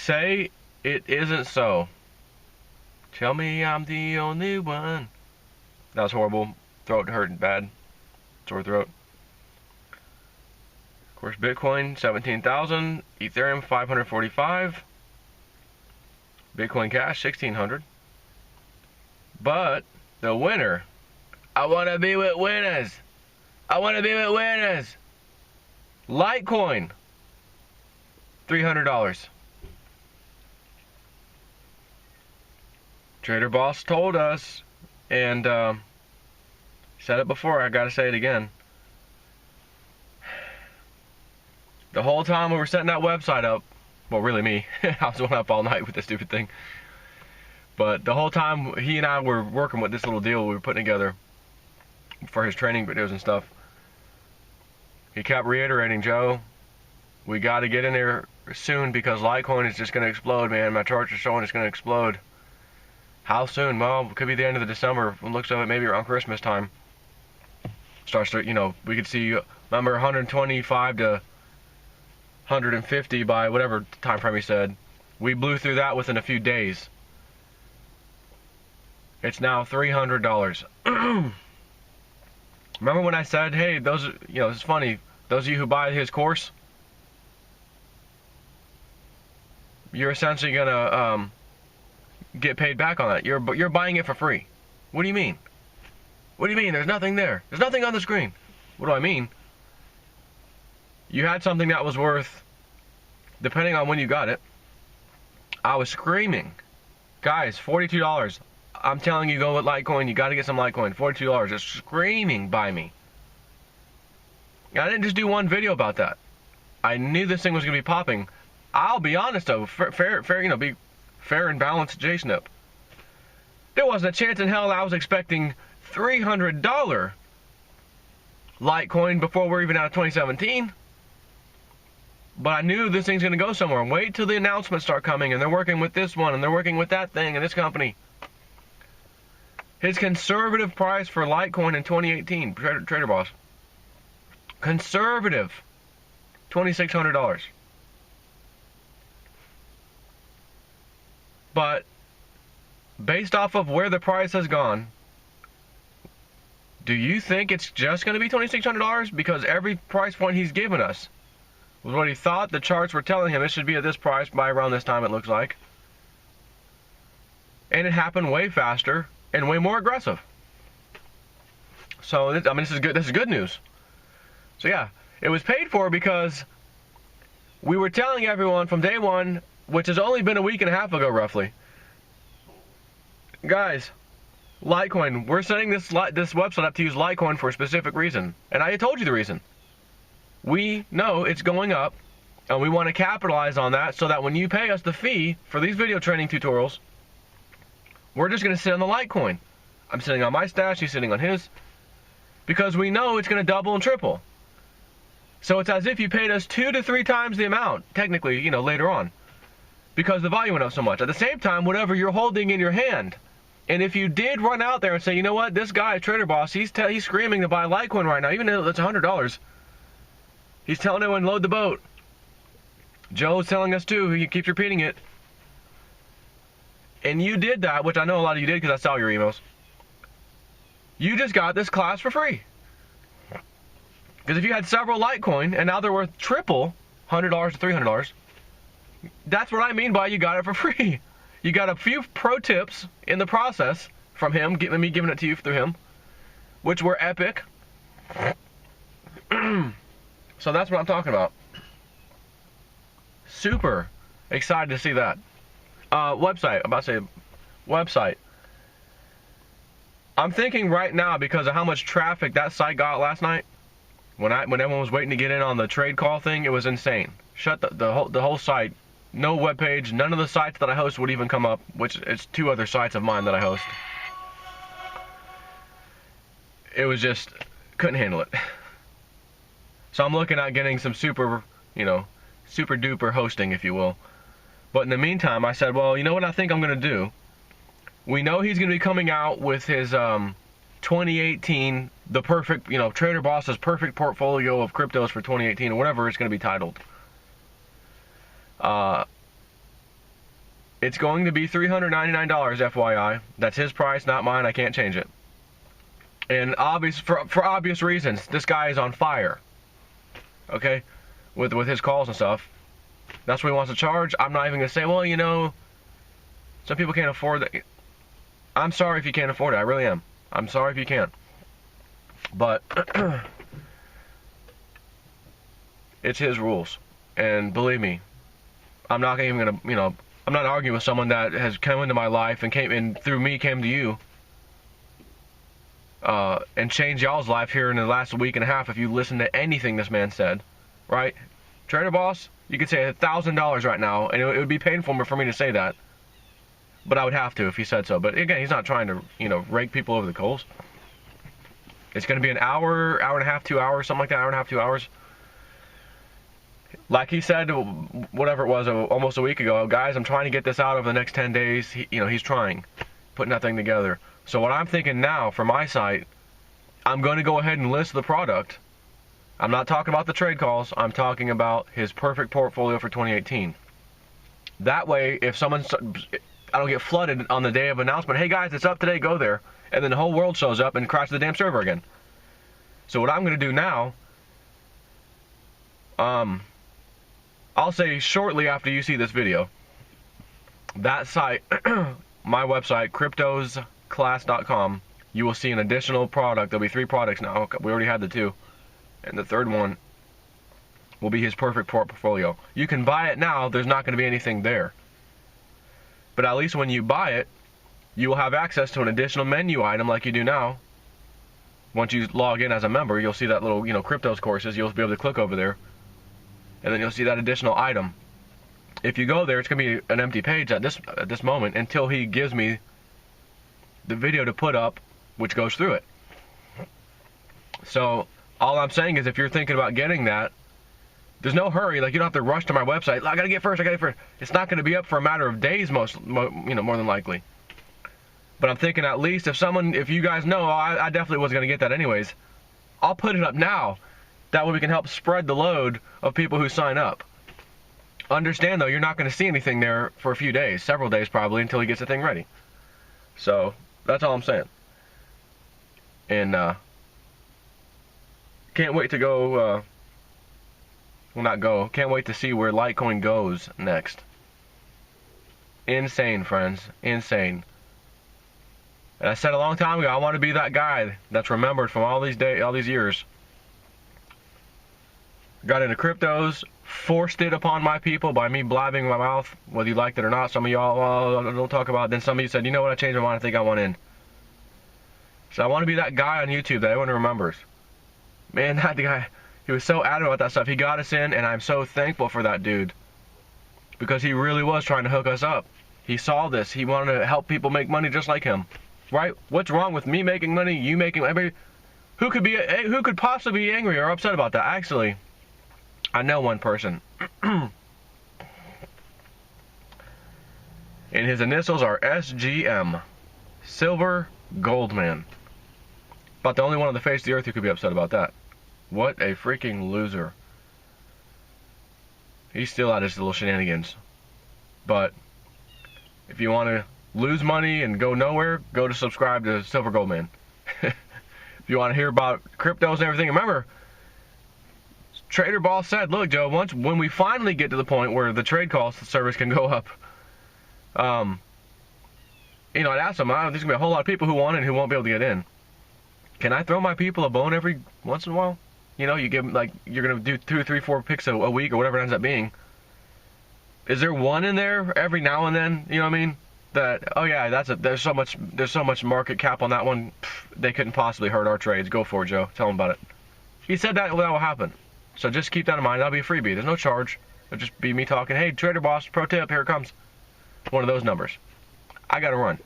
Say it isn't so. Tell me I'm the only one. That was horrible. Throat hurting bad. Sore throat. Of course, Bitcoin 17,000, Ethereum 545, Bitcoin Cash 1,600. But the winner, I want to be with winners. I want to be with winners. Litecoin, $300. Trader Boss told us, and said it before, I gotta say it again. The whole time we were setting that website up, well, really me, I was going up all night with this stupid thing. But the whole time he and I were working with this little deal we were putting together for his training videos and stuff, he kept reiterating, Joe, we got to get in there soon because Litecoin is just going to explode, man. My charts are showing it's going to explode. How soon? Well, it could be the end of the December. From the looks of it, maybe around Christmas time. Starts to, you know, we could see, remember, 125 to 150 by whatever time frame he said. We blew through that within a few days. It's now $300. Remember when I said, hey, those, you know, it's funny, those of you who buy his course, you're essentially gonna get paid back on that. You're buying it for free. What do you mean? What do you mean? There's nothing there. There's nothing on the screen. What do I mean? You had something that was worth, depending on when you got it, I was screaming, guys, $42. I'm telling you, go with Litecoin. You got to get some Litecoin. $42. Just screaming by me. I didn't just do one video about that. I knew this thing was going to be popping. I'll be honest though, fair, you know, be fair and balanced, J-Snip. There wasn't a chance in hell I was expecting $300 Litecoin before we're even out of 2017. But I knew this thing's going to go somewhere. Wait till the announcements start coming, and they're working with this one, and they're working with that thing, and this company. His conservative price for Litecoin in 2018, Trader Boss. Conservative, $2,600. But based off of where the price has gone, do you think it's just going to be $2,600? Because every price point he's given us was what he thought the charts were telling him it should be at this price by around this time, it looks like. And it happened way faster and way more aggressive. So, I mean, this is good. This is good news. So yeah, it was paid for because we were telling everyone from day one, which has only been a week and a half ago, roughly. Guys, Litecoin, we're setting this website up to use Litecoin for a specific reason. And I told you the reason. We know it's going up, and we want to capitalize on that so that when you pay us the fee for these video training tutorials, we're just going to sit on the Litecoin. I'm sitting on my stash, he's sitting on his, because we know it's going to double and triple. So it's as if you paid us 2 to 3 times the amount, technically, you know, later on, because the volume went up so much. At the same time, whatever you're holding in your hand, and if you did run out there and say, you know what, this guy, Trader Boss, he's screaming to buy Litecoin right now, even though it's $100. He's telling everyone, load the boat. Joe's telling us too, he keeps repeating it. And you did that, which I know a lot of you did because I saw your emails. You just got this class for free. Because if you had several Litecoin and now they're worth triple, $100 to $300, that's what I mean by you got it for free. You got a few pro tips in the process from him, me giving it to you through him, which were epic. So that's what I'm talking about. Super excited to see that. Website, I'm about to say website. I'm thinking right now, because of how much traffic that site got last night, when everyone was waiting to get in on the trade call thing, it was insane. Shut the whole site. No web page. None of the sites that I host would even come up, which it's 2 other sites of mine that I host. It was just, couldn't handle it. So I'm looking at getting some super, you know, super duper hosting, if you will. But in the meantime, I said, well, you know what I think I'm going to do? We know he's going to be coming out with his 2018, the perfect, you know, Trader Boss's perfect portfolio of cryptos for 2018, or whatever it's going to be titled. It's going to be $399, FYI. That's his price, not mine. I can't change it. And for obvious reasons, this guy is on fire. Okay, with his calls and stuff. That's what he wants to charge. I'm not even gonna say, well, you know, some people can't afford that. I'm sorry if you can't afford it. I really am. I'm sorry if you can't. But it's his rules, and believe me, I'm not even gonna, you know, I'm not arguing with someone that has come into my life and through me came to you, and changed y'all's life here in the last week and a half. If you listen to anything this man said, right? Trader Boss, you could say $1,000 right now, and it would be painful for me to say that, but I would have to if he said so. But again, he's not trying to, you know, rake people over the coals. It's going to be an hour, hour and a half, 2 hours, something like that, hour and a half, 2 hours. Like he said, whatever it was, almost a week ago, guys, I'm trying to get this out over the next 10 days. He's trying, putting that thing together. So what I'm thinking now for my site, I'm going to go ahead and list the product. I'm not talking about the trade calls. I'm talking about his perfect portfolio for 2018. That way, if I don't get flooded on the day of announcement, hey guys, it's up today, go there. And then the whole world shows up and crashes the damn server again. So what I'm going to do now, I'll say shortly after you see this video, that site, my website, cryptosclass.com, you will see an additional product. There'll be 3 products now. We already had the 2. And the third one will be his perfect portfolio. You can buy it now. There's not going to be anything there. But at least when you buy it, you will have access to an additional menu item like you do now. Once you log in as a member, you'll see that little, you know, cryptos courses. You'll be able to click over there. And then you'll see that additional item. If you go there, it's going to be an empty page at this moment until he gives me the video to put up, which goes through it. So all I'm saying is if you're thinking about getting that, there's no hurry. Like, you don't have to rush to my website. I got to get first. It's not going to be up for a matter of days, more than likely. But I'm thinking at least if you guys know, I definitely was going to get that anyways. I'll put it up now. That way we can help spread the load of people who sign up. Understand though, you're not going to see anything there for a few days, several days probably, until he gets the thing ready. So that's all I'm saying. And can't wait to go. Can't wait to see where Litecoin goes next. Insane, friends. Insane. And I said a long time ago, I want to be that guy that's remembered from all these years. Got into cryptos, forced it upon my people by me blabbing my mouth, whether you liked it or not. Some of y'all, don't talk about it. Then some of you said, you know what, I changed my mind, I think I want in. So I want to be that guy on YouTube that everyone remembers. Man, that guy, he was so adamant about that stuff. He got us in, and I'm so thankful for that dude. Because he really was trying to hook us up. He saw this. He wanted to help people make money just like him. Right? What's wrong with me making money, you making money? Who could possibly be angry or upset about that? Actually, I know one person. And his initials are SGM. Silver Goldman. About the only one on the face of the earth who could be upset about that. What a freaking loser. He's still at his little shenanigans. But if you want to lose money and go nowhere, go to subscribe to Silver Goldman. If you want to hear about cryptos and everything, remember, Trader Boss said, look, Joe, when we finally get to the point where the trade call service can go up, I'd ask them, there's going to be a whole lot of people who want it and who won't be able to get in. Can I throw my people a bone every once in a while? You give them, like, you're going to do 2, 3, 4 picks a week or whatever it ends up being. Is there one in there every now and then? You know what I mean? That, oh yeah, there's so much market cap on that one. They couldn't possibly hurt our trades. Go for it, Joe. Tell them about it. He said that will happen. So just keep that in mind. That'll be a freebie. There's no charge. It'll just be me talking, hey, Trader Boss, pro tip, here it comes. One of those numbers. I gotta run.